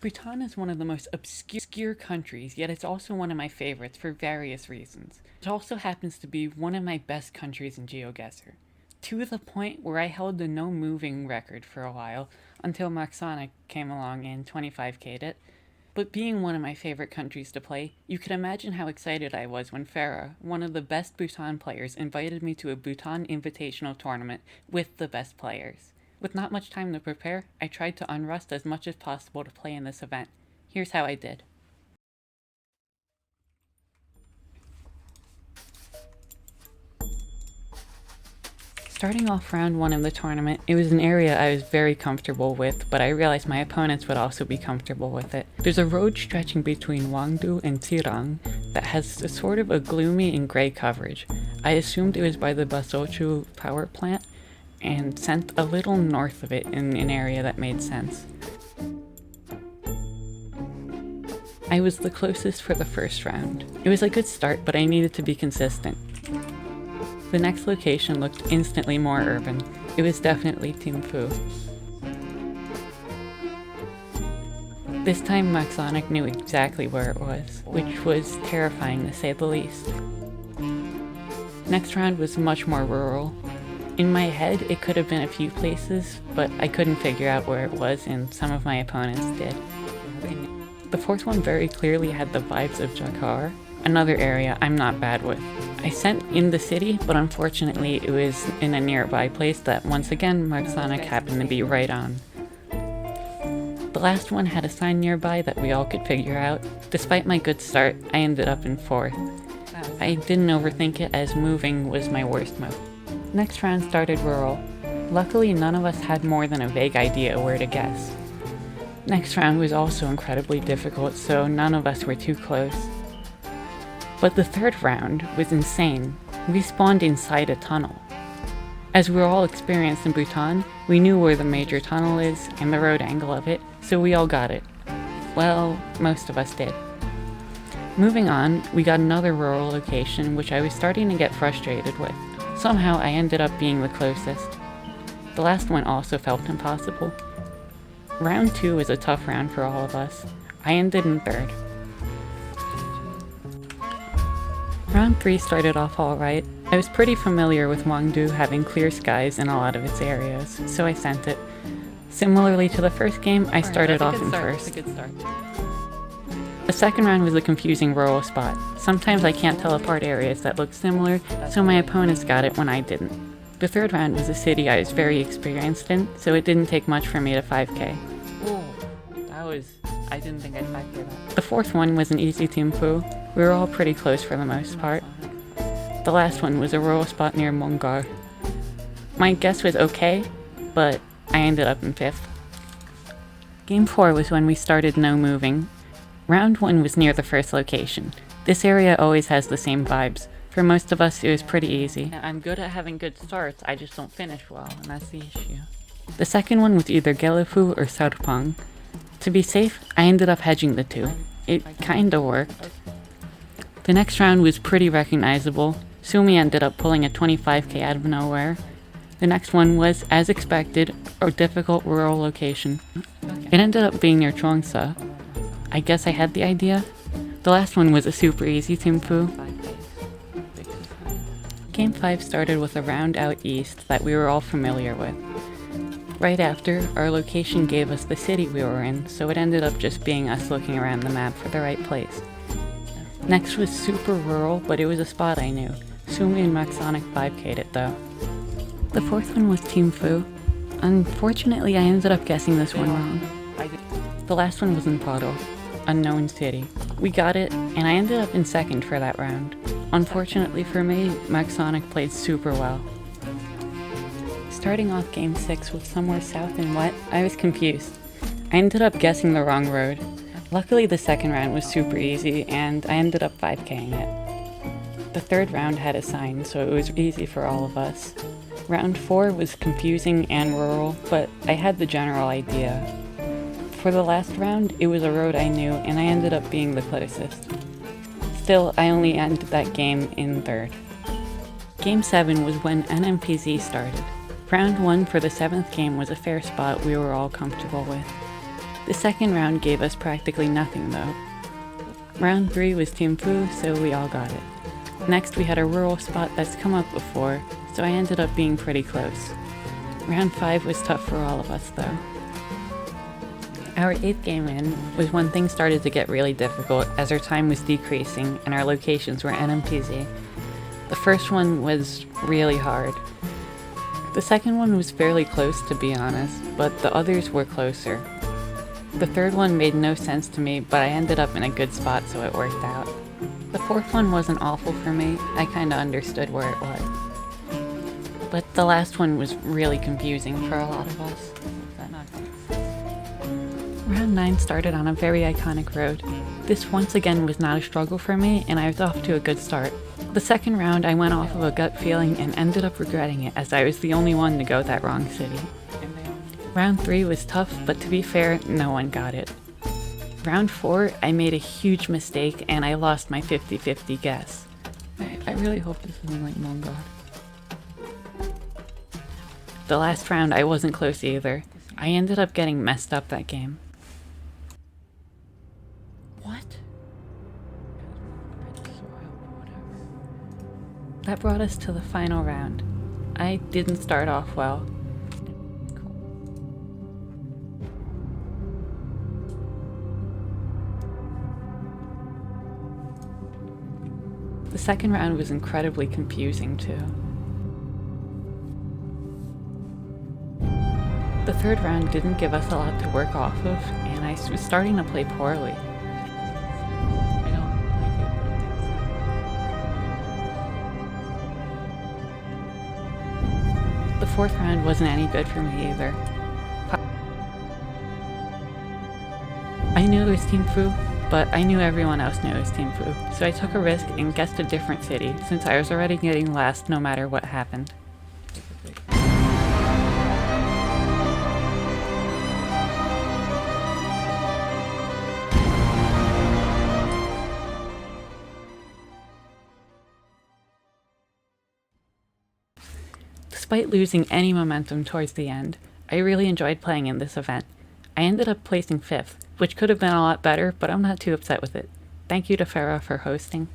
Bhutan is one of the most obscure countries, yet it's also one of my favorites for various reasons. It also happens to be one of my best countries in GeoGuessr, to the point where I held the no moving record for a while until Maxonic came along and 25k'd it. But being one of my favorite countries to play, you can imagine how excited I was when Farah, one of the best Bhutan players, invited me to a Bhutan Invitational tournament with the best players. With not much time to prepare, I tried to unrust as much as possible to play in this event. Here's how I did. Starting off round 1 of the tournament, it was an area I was very comfortable with, but I realized my opponents would also be comfortable with it. There's a road stretching between Wangdu and Tirang that has a sort of a gloomy and grey coverage. I assumed it was by the Basochu power plant, and sent a little north of it in an area that made sense. I was the closest for the first round. It was a good start, but I needed to be consistent. The next location looked instantly more urban. It was definitely Team Fu. This time Maxonic knew exactly where it was, which was terrifying to say the least. Next round was much more rural. In my head, it could have been a few places, but I couldn't figure out where it was, and some of my opponents did. The fourth one very clearly had the vibes of Jakar, another area I'm not bad with. I sent in the city, but unfortunately it was in a nearby place that once again Maxonic happened to be right on. The last one had a sign nearby that we all could figure out. Despite my good start, I ended up in 4th. I didn't overthink it, as moving was my worst move. Next round started rural. Luckily none of us had more than a vague idea where to guess. Next round was also incredibly difficult, so none of us were too close. But the third round was insane. We spawned inside a tunnel. As we're all experienced in Bhutan, we knew where the major tunnel is and the road angle of it, so we all got it. Well, most of us did. Moving on, we got another rural location which I was starting to get frustrated with. Somehow I ended up being the closest. The last one also felt impossible. Round 2 was a tough round for all of us. I ended in 3rd. Round 3 started off alright. I was pretty familiar with Wangdu having clear skies in a lot of its areas, so I sent it. Similarly to the first game, I started off in 1st. The second round was a confusing rural spot. Sometimes I can't tell apart areas that look similar, so my opponents got it when I didn't. The third round was a city I was very experienced in, so it didn't take much for me to 5k. I didn't think I'd 5k that. The fourth one was an easy Team Fu. We were all pretty close for the most part. The last one was a rural spot near Mongar. My guess was okay, but I ended up in 5th. Game 4 was when we started no moving. Round 1 was near the first location. This area always has the same vibes. For most of us, it was pretty easy. I'm good at having good starts, I just don't finish well, and that's the issue. The second one was either Gelefu or Sarpang. To be safe, I ended up hedging the two. It kinda worked. The next round was pretty recognizable. Sumi ended up pulling a 25k out of nowhere. The next one was, as expected, a difficult rural location. It ended up being near Chuangsa. I guess I had the idea. The last one was a super easy Team Fu. Game 5 started with a round out east that we were all familiar with. Right after, our location gave us the city we were in, so it ended up just being us looking around the map for the right place. Next was super rural, but it was a spot I knew. Sumi and Maxonic 5k'd it though. The fourth one was Team Fu. Unfortunately, I ended up guessing this one wrong. The last one was in Paro, unknown city. We got it, and I ended up in 2nd for that round. Unfortunately for me, Maxonic played super well. Starting off game 6 with somewhere south and wet, I was confused. I ended up guessing the wrong road. Luckily the second round was super easy, and I ended up 5k'ing it. The third round had a sign, so it was easy for all of us. Round 4 was confusing and rural, but I had the general idea. For the last round, it was a road I knew, and I ended up being the closest. Still, I only ended that game in 3rd. Game 7 was when NMPZ started. Round 1 for the 7th game was a fair spot we were all comfortable with. The second round gave us practically nothing though. Round 3 was Team Fu, so we all got it. Next we had a rural spot that's come up before, so I ended up being pretty close. Round 5 was tough for all of us though. Our 8th game in was when things started to get really difficult as our time was decreasing and our locations were NMTZ. The first one was really hard. The second one was fairly close to be honest, but the others were closer. The third one made no sense to me, but I ended up in a good spot so it worked out. The fourth one wasn't awful for me, I kinda understood where it was. But the last one was really confusing for a lot of us. Round 9 started on a very iconic road. This once again was not a struggle for me and I was off to a good start. The second round I went off of a gut feeling and ended up regretting it as I was the only one to go that wrong city. Round 3 was tough, but to be fair, no one got it. Round 4, I made a huge mistake and I lost my 50-50 guess. I really hope this isn't like Moon God. The last round I wasn't close either. I ended up getting messed up that game. What? That brought us to the final round. I didn't start off well. The second round was incredibly confusing too. The third round didn't give us a lot to work off of, and I was starting to play poorly. I don't like it. The fourth round wasn't any good for me either. I knew it was Team Fu, but I knew everyone else knew it was Team Fu, so I took a risk and guessed a different city, since I was already getting last no matter what happened. Despite losing any momentum towards the end, I really enjoyed playing in this event. I ended up placing 5th, which could have been a lot better, but I'm not too upset with it. Thank you to Farah for hosting.